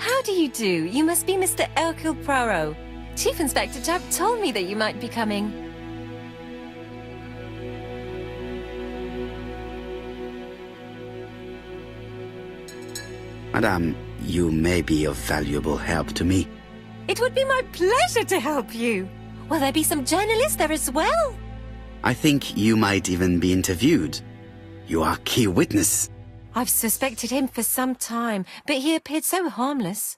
How do you do? You must be Mr. Hercule Poirot. Chief Inspector Jack told me that you might be coming. Madame, you may be of valuable help to me. It would be my pleasure to help you. Will there be some journalists there as well? I think you might even be interviewed. You are key witness. I've suspected him for some time, but he appeared so harmless.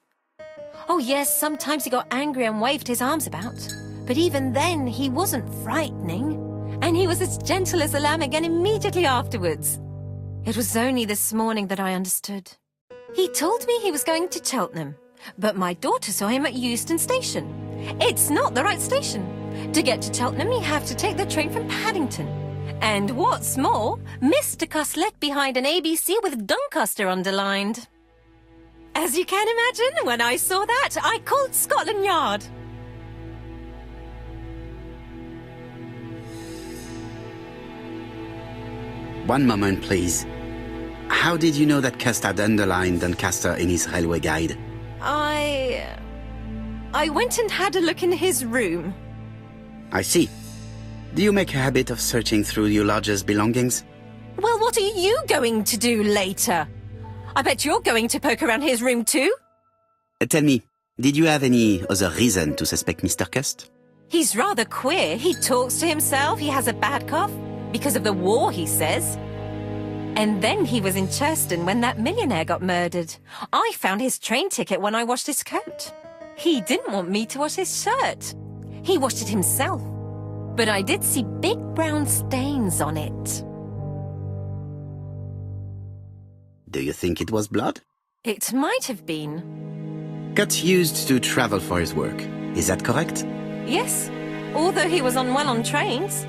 Oh yes, sometimes he got angry and waved his arms about. But even then, he wasn't frightening. And he was as gentle as a lamb again immediately afterwards. It was only this morning that I understood. He told me he was going to Cheltenham, but my daughter saw him at Euston Station. It's not the right station. To get to Cheltenham, you have to take the train from Paddington. And what's more, Mr. Cust left behind an ABC with Doncaster underlined. As you can imagine, when I saw that, I called Scotland Yard. One moment, please. How did you know that Cust had underlined Doncaster in his railway guide? I went and had a look in his room. I see. Do you make a habit of searching through your lodger's belongings? Well, what are you going to do later? I bet you're going to poke around his room too. Tell me, did you have any other reason to suspect Mr. Cust? He's rather queer. He talks to himself, he has a bad cough. Because of the war, he says. And then he was in Churston when that millionaire got murdered. I found his train ticket when I washed his coat. He didn't want me to wash his shirt. He washed it himself. But I did see big brown stains on it. Do you think it was blood? It might have been. Cust used to travel for his work. Is that correct? Yes, although he was unwell on trains.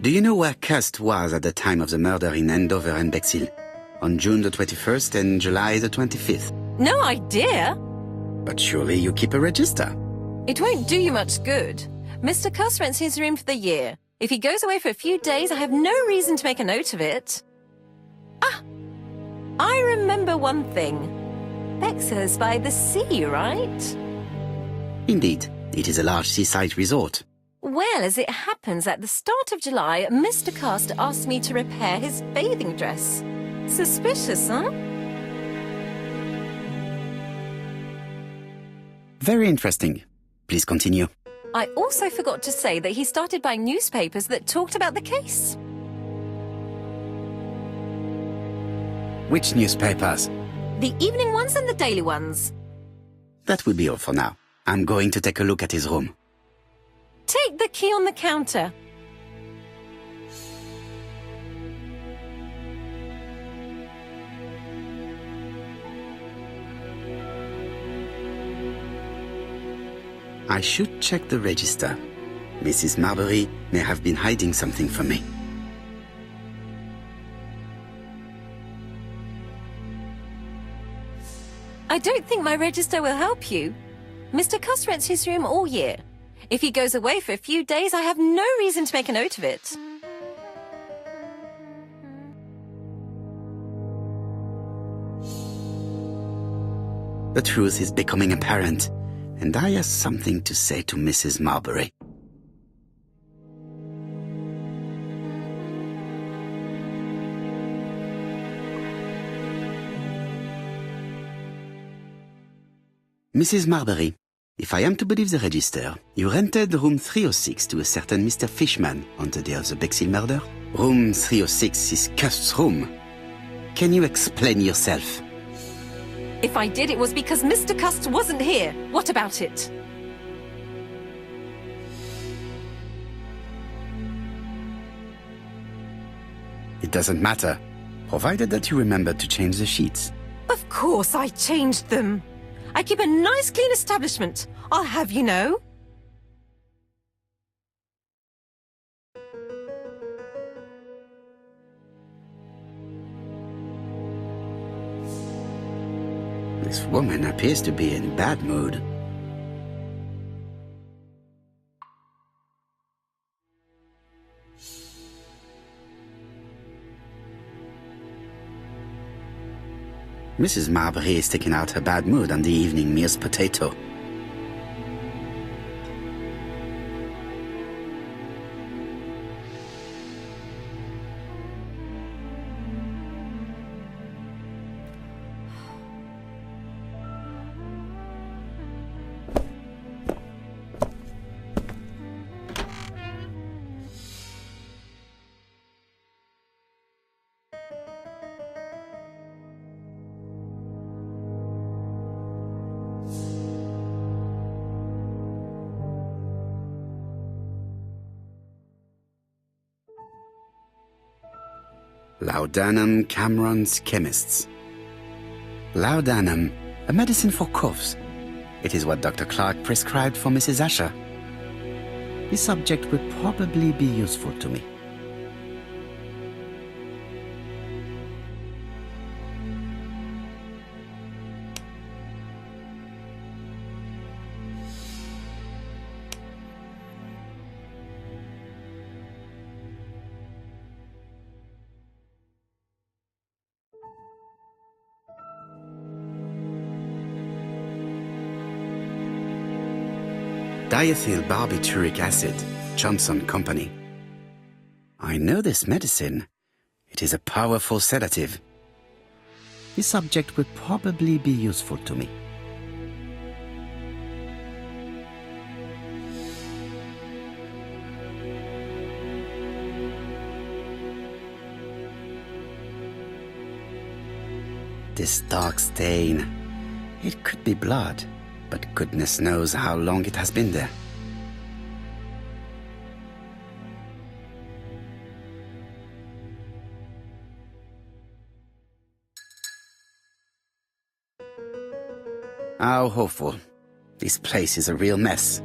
Do you know where Cust was at the time of the murder in Andover and Bexhill? On June the 21st and July the 25th? No idea. But surely you keep a register. It won't do you much good. Mr. Cust rents his room for the year. If he goes away for a few days, I have no reason to make a note of it. Ah! I remember one thing. Bexhill's by the sea, right? Indeed, it is a large seaside resort. Well, as it happens, at the start of July, Mr. Cust asked me to repair his bathing dress. Suspicious, huh? Very interesting. Please continue. I also forgot to say that he started buying newspapers that talked about the case. Which newspapers? The evening ones and the daily ones. That will be all for now. I'm going to take a look at his room. Take the key on the counter. I should check the register. Mrs. Marbury may have been hiding something from me. I don't think my register will help you. Mr. Cust rents his room all year. If he goes away for a few days, I have no reason to make a note of it. The truth is becoming apparent, and I have something to say to Mrs. Marbury. Mrs. Marbury, if I am to believe the register, you rented room 306 to a certain Mr. Fishman on the day of the Bexhill murder. Room 306 is Cust's room. Can you explain yourself? If I did, it was because Mr. Cust wasn't here. What about it? It doesn't matter, provided that you remember to change the sheets. Of course I changed them. I keep a nice clean establishment, I'll have you know. This woman appears to be in bad mood. Mrs. Marbury is taking out her bad mood on the evening meal's potato. Laudanum Cameron's Chemists. Laudanum, a medicine for coughs. It is what Dr. Clark prescribed for Mrs. Asher. This subject would probably be useful to me. Diethyl barbituric acid, Johnson Company. I know this medicine. It is a powerful sedative. This subject would probably be useful to me. This dark stain. It could be blood, but goodness knows how long it has been there. How hopeful. This place is a real mess.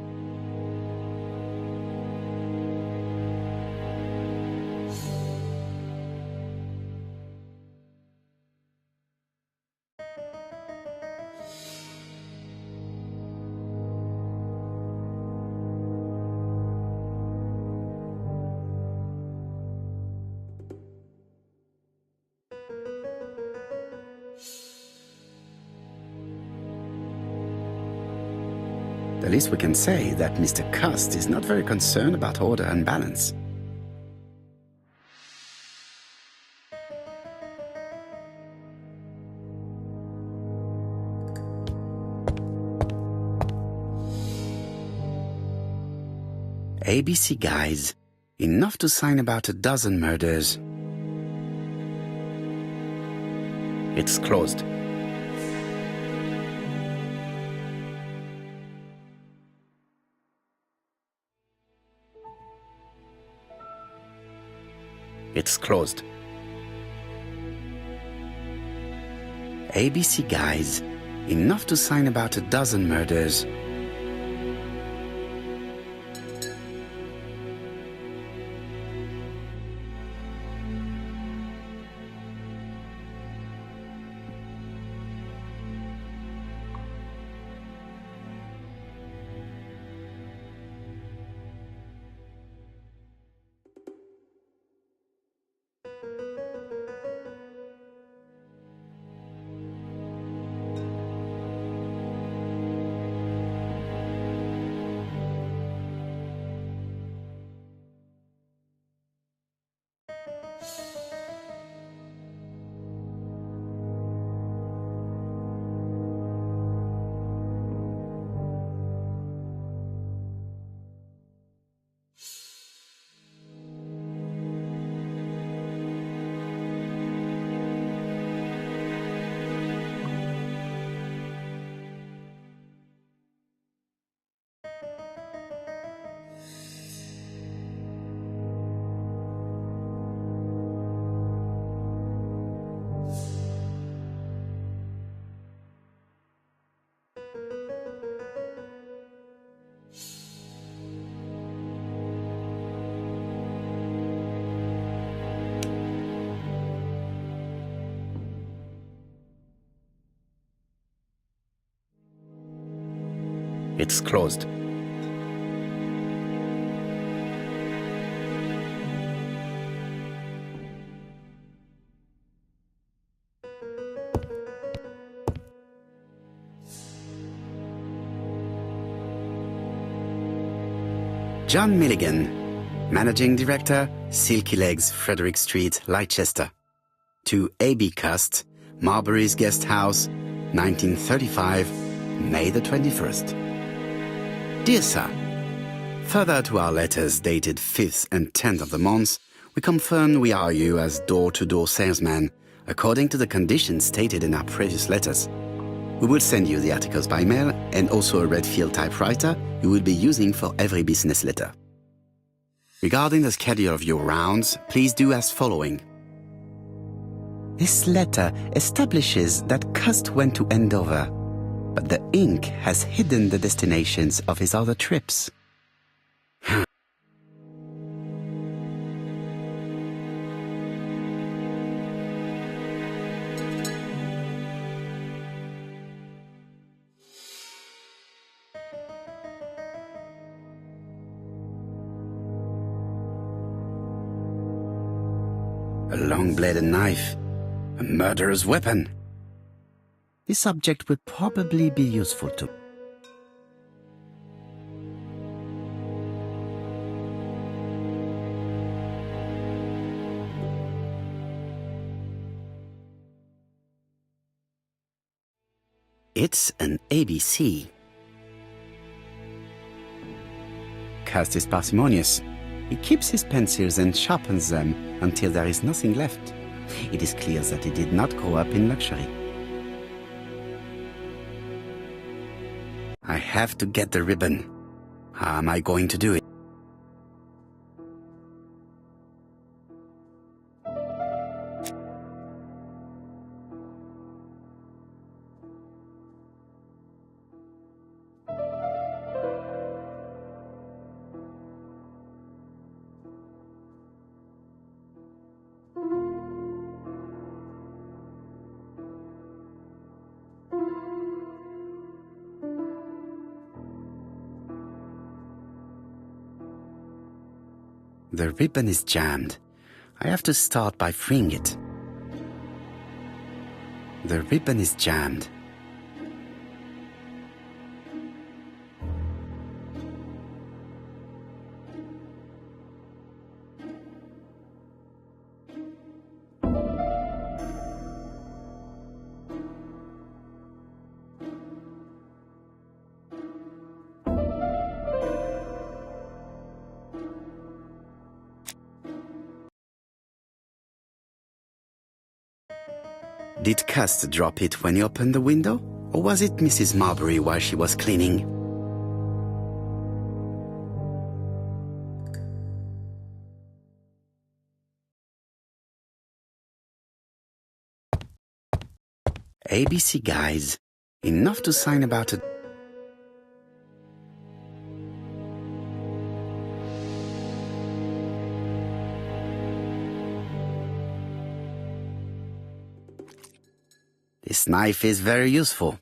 The least we can say that Mr. Cust is not very concerned about order and balance. ABC guys, enough to sign about a dozen murders. It's closed. It's closed. ABC guys, enough to sign about a dozen murders. It's closed. John Milligan, Managing Director, Silky Legs, Frederick Street, Leicester. To A.B. Cust, Marbury's Guest House, 1935, May the 21st. Dear Sir, further to our letters dated 5th and 10th of the month, we confirm we are you as door-to-door salesman, according to the conditions stated in our previous letters. We will send you the articles by mail and also a Redfield typewriter you will be using for every business letter. Regarding the schedule of your rounds, please do as following. This letter establishes that Cust went to Andover, but the ink has hidden the destinations of his other trips. A long-bladed knife. A murderer's weapon. This object would probably be useful to... It's an ABC. Cust is parsimonious. He keeps his pencils and sharpens them until there is nothing left. It is clear that he did not grow up in luxury. I have to get the ribbon. How am I going to do it? The ribbon is jammed. I have to start by freeing it. The ribbon is jammed. Did Cust drop it when he opened the window? Or was it Mrs. Marbury while she was cleaning? ABC guys. Enough to sign about it. This knife is very useful.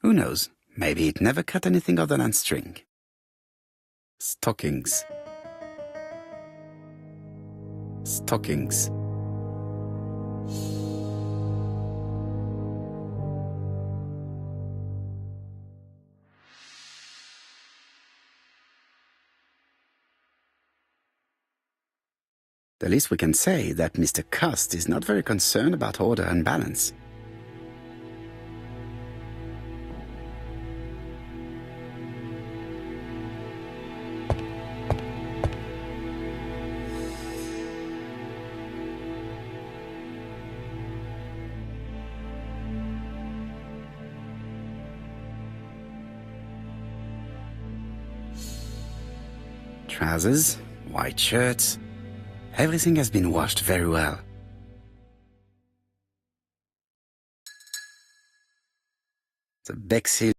Who knows, maybe it never cut anything other than string. Stockings. Stockings. The least we can say that Mr. Cust is not very concerned about order and balance. Trousers, white shirts. Everything has been washed very well. The Bexhill